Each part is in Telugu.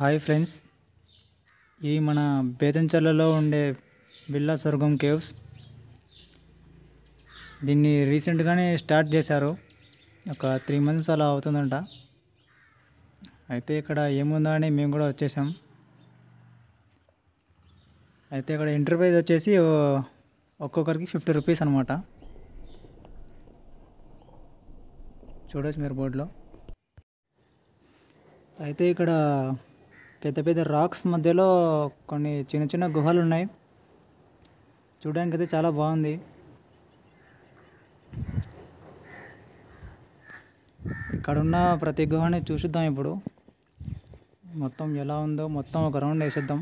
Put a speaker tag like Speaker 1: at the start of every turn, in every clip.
Speaker 1: హాయ్ ఫ్రెండ్స్, ఈ మన బేతంచెర్లలో ఉండే బిర్లా స్వర్గం కేవ్స్. దీన్ని రీసెంట్గానే స్టార్ట్ చేశారు, ఒక 3 months అలా అవుతుందంట. అయితే ఇక్కడ ఏముందా అని మేము కూడా వచ్చేసాం. అయితే ఇక్కడ ఎంట్రీ ప్రైస్ వచ్చేసి ఒక్కొక్కరికి 50 రూపీస్ అనమాట. చూడొచ్చు మీరు బోర్డులో. అయితే ఇక్కడ పెద్ద పెద్ద రాక్స్ మధ్యలో కొన్ని చిన్న చిన్న గుహలు ఉన్నాయి. చూడడానికి అయితే చాలా బాగుంది. ఇక్కడ ఉన్న ప్రతి గుహని చూసిద్దాం. ఇప్పుడు మొత్తం ఎలా ఉందో మొత్తం ఒక రౌండ్ వేసేద్దాం.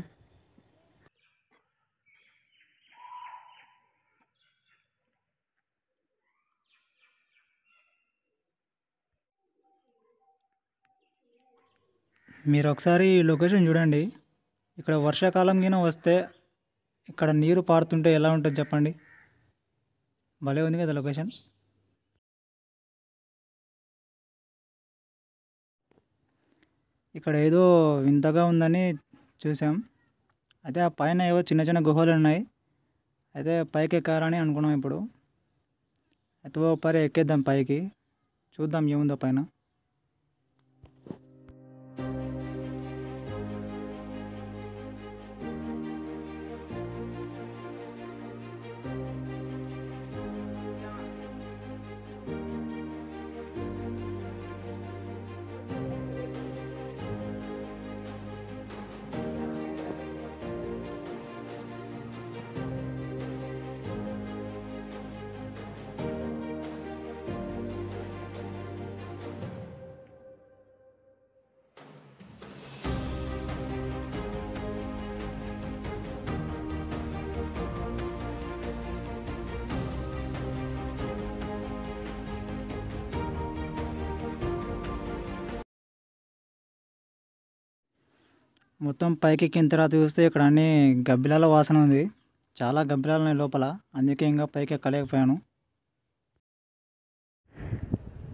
Speaker 1: మీరు ఒకసారి ఈ లొకేషన్ చూడండి. ఇక్కడ వర్షాకాలం కింద వస్తే ఇక్కడ నీరు పారుతుంటే ఎలా ఉంటుంది చెప్పండి. భలే ఉంది కదా లొకేషన్. ఇక్కడ ఏదో వింతగా ఉందని చూసాం. అయితే ఆ పైన ఏవో చిన్న చిన్న గుహలు ఉన్నాయి. అయితే పైకి ఎక్కాలని అనుకున్నాం. ఇప్పుడు అయితే ఓ పరి ఎక్కేద్దాం పైకి, చూద్దాం ఏముందో పైన. మొత్తం పైకి ఎక్కిన తర్వాత చూస్తే ఇక్కడ అన్ని గబ్బిలాల వాసన ఉంది. చాలా గబ్బిలాలు ఉన్నాయి లోపల, అందుకే ఇంకా పైకి ఎక్కలేకపోయాను.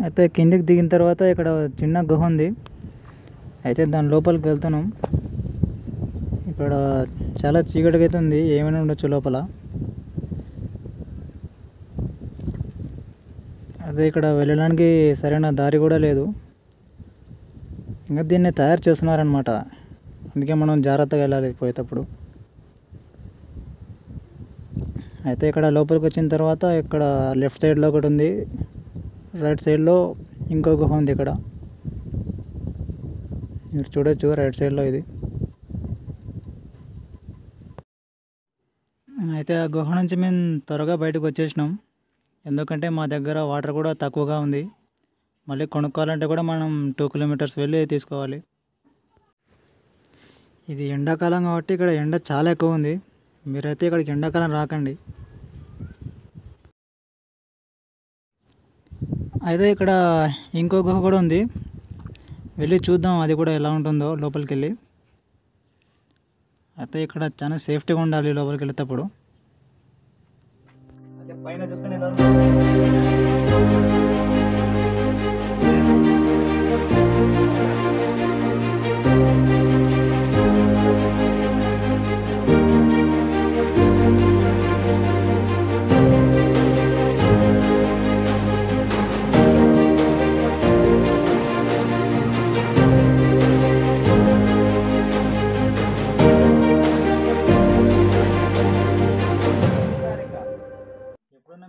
Speaker 1: అయితే కిందికి దిగిన తర్వాత ఇక్కడ చిన్న గుహ ఉంది. అయితే దాని లోపలికి వెళ్తున్నాం. ఇక్కడ చాలా చీకటిగా అయితే ఉంది, ఏమైనా ఉండొచ్చు లోపల. అదే ఇక్కడ వెళ్ళడానికి సరైన దారి కూడా లేదు. ఇంకా దీన్ని తయారు చేస్తున్నారనమాట, అందుకే మనం జాగ్రత్తగా వెళ్ళాలి పోయేటప్పుడు. అయితే ఇక్కడ లోపలికి వచ్చిన తర్వాత ఇక్కడ లెఫ్ట్ సైడ్లో ఒకటి ఉంది, రైట్ సైడ్లో ఇంకో గుహ ఉంది. ఇక్కడ మీరు చూడొచ్చు రైట్ సైడ్లో ఇది. అయితే ఆ గుహ నుంచి మేము త్వరగా బయటకు వచ్చేసినాం, ఎందుకంటే మా దగ్గర వాటర్ కూడా తక్కువగా ఉంది. మళ్ళీ కొనుక్కోవాలంటే కూడా మనం 2 kilometers వెళ్ళి తీసుకోవాలి. ఇది ఎండాకాలం కాబట్టి ఇక్కడ ఎండ చాలా ఎక్కువ ఉంది. మీరైతే ఇక్కడికి ఎండాకాలం రాకండి. అయితే ఇక్కడ ఇంకో గుహ కూడా ఉంది, వెళ్ళి చూద్దాం అది కూడా ఎలా ఉంటుందో లోపలికి వెళ్ళి. అయితే ఇక్కడ చాలా సేఫ్టీగా ఉండాలి లోపలికి వెళ్ళేటప్పుడు. అయితే పైన చూసుకుని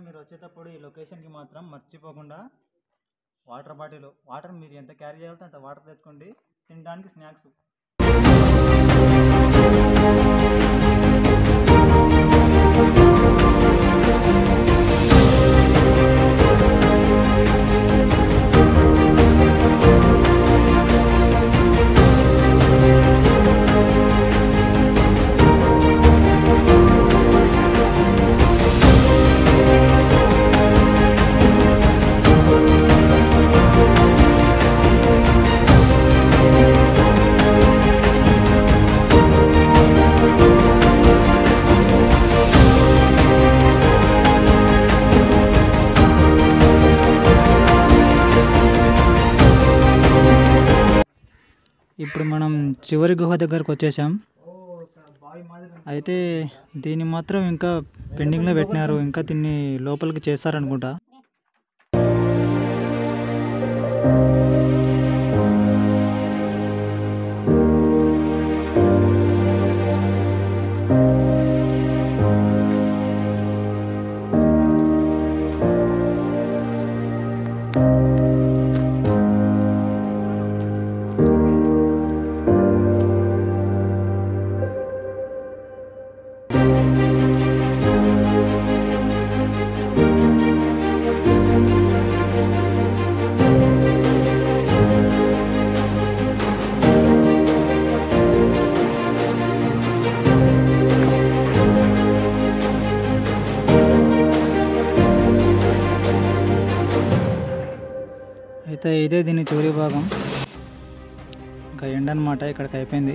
Speaker 1: మీరు వచ్చేటప్పుడు ఈ లొకేషన్కి మాత్రం మర్చిపోకుండా వాటర్ మీరు ఎంత క్యారీ చేయాలో అంత వాటర్ తెచ్చుకోండి, తినడానికి స్నాక్స్. చివరి గుహ దగ్గరకు వచ్చేసాం. అయితే దీన్ని మాత్రం ఇంకా పెండింగ్లో పెట్టినారు, ఇంకా దీన్ని లోపలికి చేస్తారనుకుంటా. అయితే ఇదే దీని చివరి భాగం. ఇంకా ఎండ్ అనమాట, ఇక్కడికి అయిపోయింది.